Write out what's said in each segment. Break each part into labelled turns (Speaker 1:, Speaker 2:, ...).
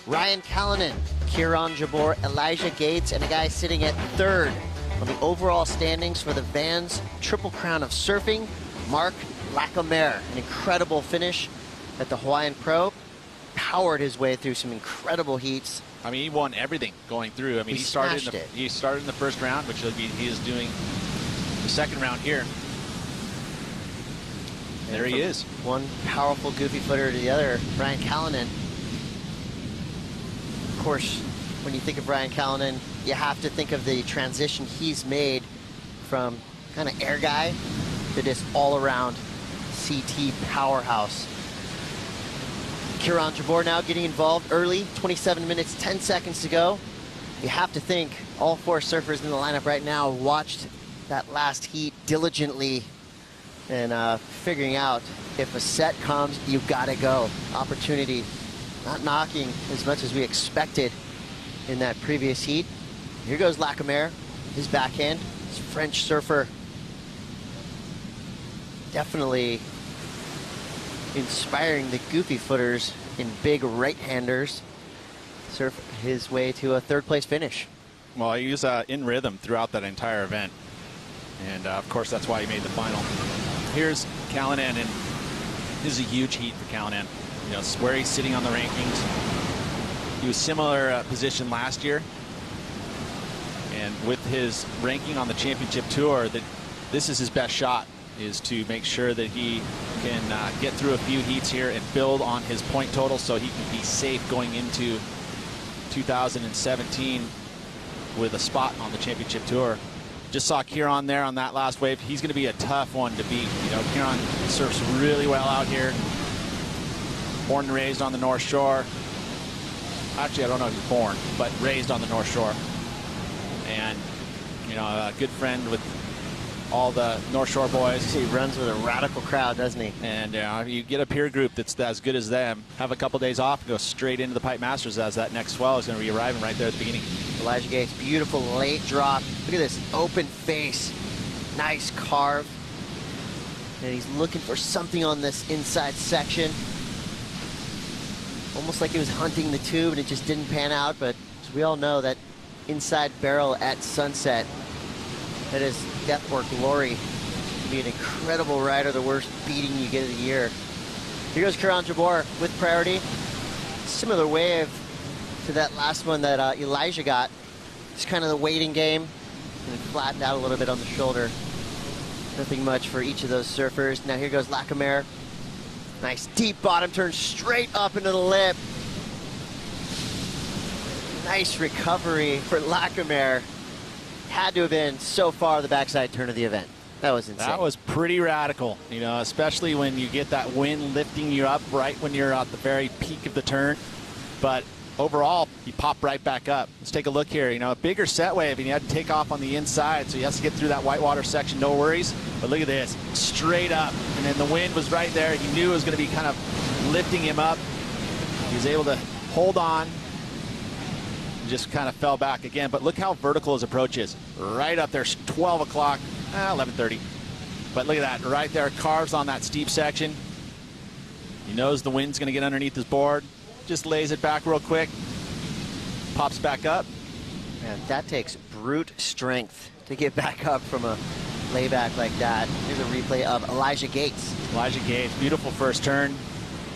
Speaker 1: Ryan Callinan, Kiron, Jabour, Elijah Gates, and a guy sitting at third on the overall standings for the Vans Triple Crown of Surfing, Marc Lacomare. An incredible finish at the Hawaiian Pro. Powered his way through some incredible heats.
Speaker 2: I mean, he won everything going through. I mean, he started in the first round, which he is doing the second round here. And there he is.
Speaker 1: One powerful goofy footer to the other, Ryan Callinan. Of course, when you think of Ryan Callinan, you have to think of the transition he's made from kind of air guy to this all-around CT powerhouse. Kiron Jabour now getting involved early, 27 minutes, 10 seconds to go. You have to think all four surfers in the lineup right now watched that last heat diligently and figuring out if a set comes, you've got to go. Opportunity not knocking as much as we expected in that previous heat. Here goes Lacomare, his backhand, his French surfer. Definitely inspiring the goofy footers and big right-handers surf his way to a third place finish.
Speaker 2: Well, he was in rhythm throughout that entire event. And of course, that's why he made the final. Here's Callinan, and this is a huge heat for Callinan. You know, it's where he's sitting on the rankings. He was similar position last year. And with his ranking on the championship tour, that this is his best shot, is to make sure that he can get through a few heats here and build on his point total so he can be safe going into 2017 with a spot on the championship tour. Just saw Kiron there on that last wave. He's going to be a tough one to beat. You know, Kiron surfs really well out here. Born and raised on the North Shore. Actually, I don't know if he's born, but raised on the North Shore. And, you know, a good friend with all the North Shore boys.
Speaker 1: He runs with a radical crowd, doesn't he?
Speaker 2: And you get a peer group that's as good as them, have a couple days off, and go straight into the Pipe Masters as that next swell is going to be arriving right there at the beginning.
Speaker 1: Elijah Gates, beautiful late drop. Look at this open face, nice carve. And he's looking for something on this inside section. Almost like he was hunting the tube and it just didn't pan out, but as we all know, that inside barrel at sunset, that is death or glory. Be an incredible rider, the worst beating you get of the year. Here goes Kiron Jabour with priority. Similar wave to that last one that Elijah got. It's kind of the waiting game, and it flattened out a little bit on the shoulder. Nothing much for each of those surfers. Now here goes Lacomare. Nice deep bottom turn straight up into the lip. Nice recovery for Lacomare. Had to have been so far the backside turn of the event. That was insane.
Speaker 2: That was pretty radical, you know, especially when you get that wind lifting you up right when you're at the very peak of the turn. But overall, he popped right back up. Let's take a look here. You know, a bigger set wave, and he had to take off on the inside, so he has to get through that whitewater section, no worries. But look at this, straight up. And then the wind was right there. He knew it was going to be kind of lifting him up. He was able to hold on. Just kind of fell back again, but look how vertical his approach is. Right up there, 12 o'clock, 11:30. But look at that, right there, carves on that steep section. He knows the wind's gonna get underneath his board. Just lays it back real quick, pops back up.
Speaker 1: Man, that takes brute strength to get back up from a layback like that. Here's a replay of Elijah Gates.
Speaker 2: Elijah Gates, beautiful first turn.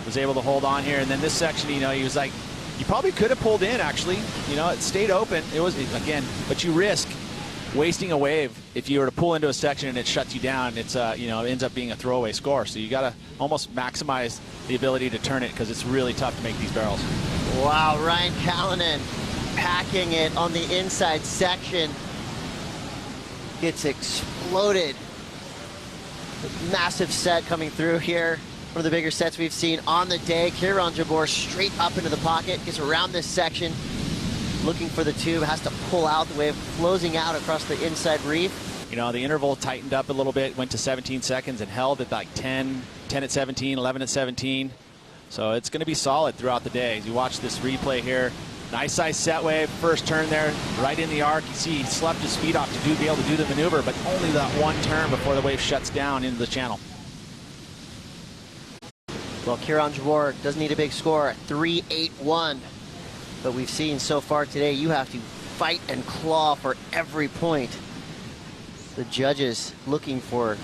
Speaker 2: Was able to hold on here, and then this section, you know, he was like, you probably could have pulled in, actually. You know, it stayed open. It was, again, but you risk wasting a wave if you were to pull into a section and it shuts you down. It's, you know, it ends up being a throwaway score. So you got to almost maximize the ability to turn it because it's really tough to make these barrels.
Speaker 1: Wow, Ryan Callinan packing it on the inside section. Gets exploded. Massive set coming through here. One of the bigger sets we've seen on the day. Kiron Jabour straight up into the pocket, gets around this section, looking for the tube, has to pull out the wave, closing out across the inside reef.
Speaker 2: You know, the interval tightened up a little bit, went to 17 seconds and held at like 10 at 17, 11 at 17. So it's going to be solid throughout the day. As you watch this replay here, nice size set wave, first turn there, right in the arc. You see he slept his feet off to be able to do the maneuver, but only that one turn before the wave shuts down into the channel.
Speaker 1: Well, Kiron Jabour doesn't need a big score, 3.81. But we've seen so far today, you have to fight and claw for every point. The judges looking for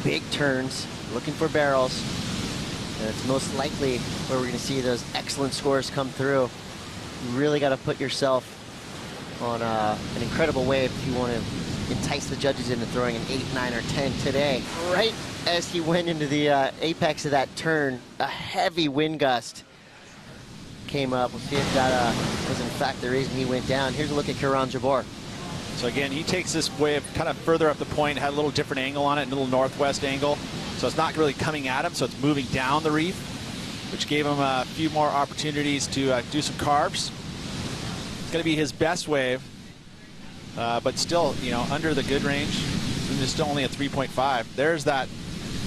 Speaker 1: big turns, looking for barrels. And it's most likely where we're going to see those excellent scores come through. You really got to put yourself on an incredible wave if you want to entice the judges into throwing an 8, 9, or 10 today. Right as he went into the apex of that turn, a heavy wind gust came up. We'll see if that was in fact the reason he went down. Here's a look at Kiron Jabour.
Speaker 2: So again, he takes this wave kind of further up the point, had a little different angle on it, a little northwest angle. So it's not really coming at him, so it's moving down the reef, which gave him a few more opportunities to do some carves. It's going to be his best wave, but still, you know, under the good range. And it's still only a 3.5. There's that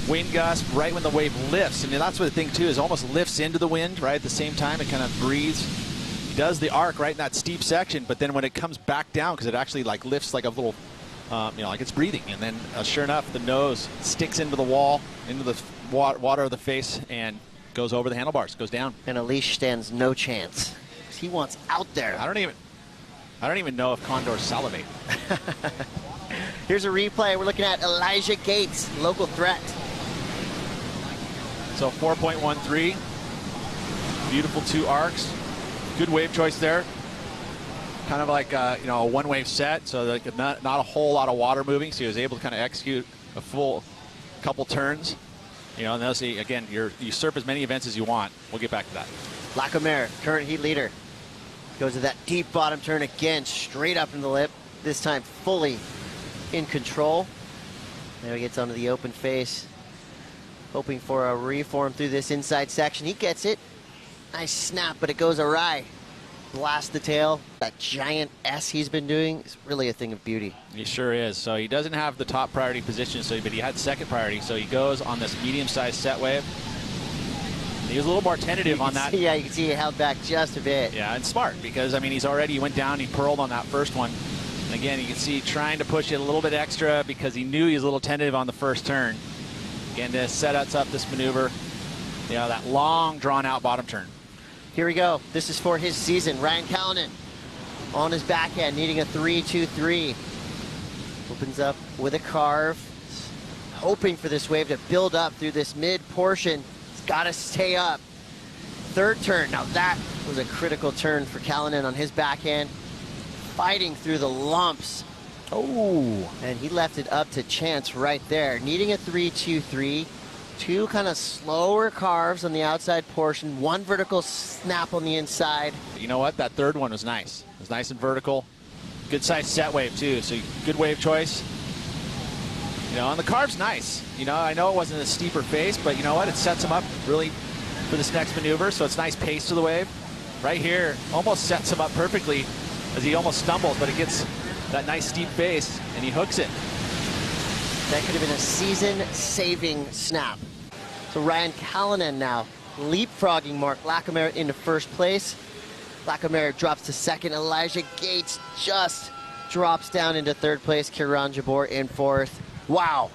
Speaker 2: wind gust right when the wave lifts. And that's what the thing, too, is almost lifts into the wind, right? At the same time, it kind of breathes. He does the arc right in that steep section, but then when it comes back down, because it actually like lifts like a little, you know, like it's breathing. And then sure enough, the nose sticks into the wall, into the water of the face, and goes over the handlebars, goes down.
Speaker 1: And Elish stands no chance. He wants out there.
Speaker 2: I don't even know if condors salivate.
Speaker 1: Here's a replay. We're looking at Elijah Gates, local threat.
Speaker 2: So 4.13. Beautiful 2 arcs. Good wave choice there. Kind of like you know, a one-wave set, so like not a whole lot of water moving, so he was able to kind of execute a full couple turns. You know, and they'll see, again, you surf as many events as you want. We'll get back to that.
Speaker 1: Lacomare, current heat leader. Goes to that deep bottom turn again, straight up in the lip. This time fully in control. Now he gets onto the open face, hoping for a reform through this inside section. He gets it. Nice snap, but it goes awry. Blast the tail. That giant S he's been doing is really a thing of beauty.
Speaker 2: He sure is. So he doesn't have the top priority position, but he had second priority. So he goes on this medium-sized set wave. He was a little more tentative on that.
Speaker 1: Yeah, you can see he held back just a bit.
Speaker 2: Yeah, and smart, because I mean, he went down, he purled on that first one. And again, you can see trying to push it a little bit extra because he knew he was a little tentative on the first turn. Again, to set us up this maneuver, you know, that long drawn-out bottom turn.
Speaker 1: Here we go. This is for his season. Ryan Callinan on his backhand, needing a 3-2-3. Opens up with a carve, hoping for this wave to build up through this mid portion. He's got to stay up. Third turn. Now that was a critical turn for Callinan on his backhand, fighting through the lumps.
Speaker 2: Oh,
Speaker 1: and he left it up to chance right there, needing a 3-2-3. 2 kind of slower carves on the outside portion, 1 vertical snap on the inside.
Speaker 2: You know what? That third one was nice. It was nice and vertical. Good size set wave too, so good wave choice. You know, and the carve's nice. You know, I know it wasn't a steeper face, but you know what? It sets him up really for this next maneuver, so it's nice pace to the wave. Right here, almost sets him up perfectly as he almost stumbles, but it gets that nice steep face, and he hooks it.
Speaker 1: That could have been a season-saving snap. So Ryan Callinan now leapfrogging Marc Lacomare into first place. Lacomare drops to second. Elijah Gates just drops down into third place. Kiron Jabour in fourth. Wow.